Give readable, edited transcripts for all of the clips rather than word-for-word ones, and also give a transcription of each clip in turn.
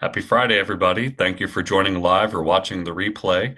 Happy Friday, everybody. Thank you for joining live or watching the replay.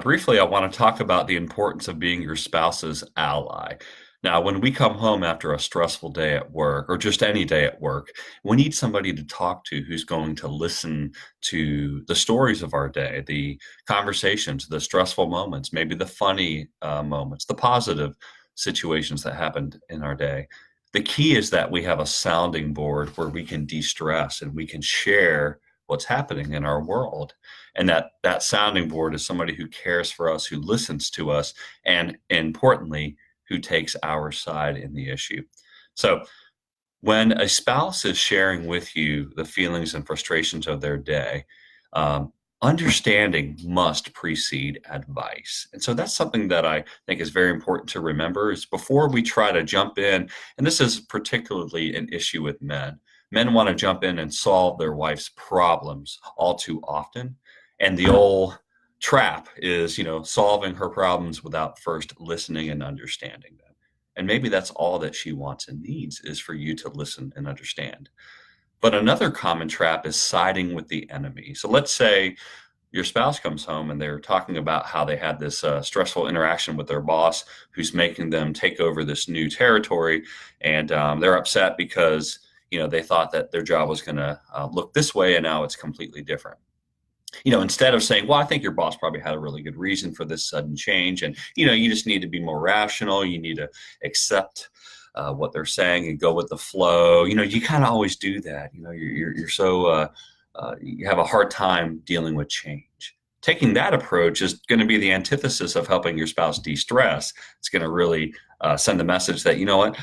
Briefly, I want to talk about the importance of being your spouse's ally. Now, when we come home after a stressful day at work or just any day at work, we need somebody to talk to who's going to listen to the stories of our day, the conversations, the stressful moments, maybe the funny moments, the positive situations that happened in our day. The key is that we have a sounding board where we can de-stress and we can share what's happening in our world, and that sounding board is somebody who cares for us, who listens to us, and importantly, who takes our side in the issue. So when a spouse is sharing with you the feelings and frustrations of their day, understanding must precede advice. And so that's something that I think is very important to remember is before we try to jump in, and this is particularly an issue with men. Men want to jump in and solve their wife's problems all too often. And the old trap is, solving her problems without first listening and understanding them. And maybe that's all that she wants and needs is for you to listen and understand. But another common trap is siding with the enemy. So let's say your spouse comes home and they're talking about how they had this stressful interaction with their boss who's making them take over this new territory. And they're upset because, they thought that their job was going to look this way and now it's completely different. Instead of saying, well, I think your boss probably had a really good reason for this sudden change. And, you just need to be more rational. You need to accept what they're saying and go with the flow. You kind of always do that. You're so, you have a hard time dealing with change. Taking that approach is going to be the antithesis of helping your spouse de-stress. It's going to really send the message that, you know what,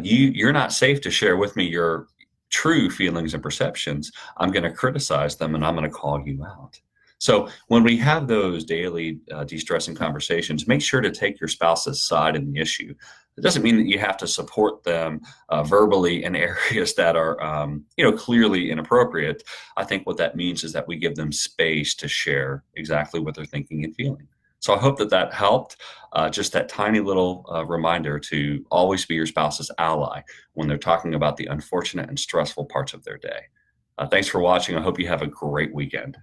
you're not safe to share with me your true feelings and perceptions. I'm going to criticize them and I'm going to call you out. So when we have those daily de-stressing conversations, make sure to take your spouse's side in the issue. It doesn't mean that you have to support them verbally in areas that are, clearly inappropriate. I think what that means is that we give them space to share exactly what they're thinking and feeling. So I hope that helped. Just that tiny little reminder to always be your spouse's ally when they're talking about the unfortunate and stressful parts of their day. Thanks for watching. I hope you have a great weekend.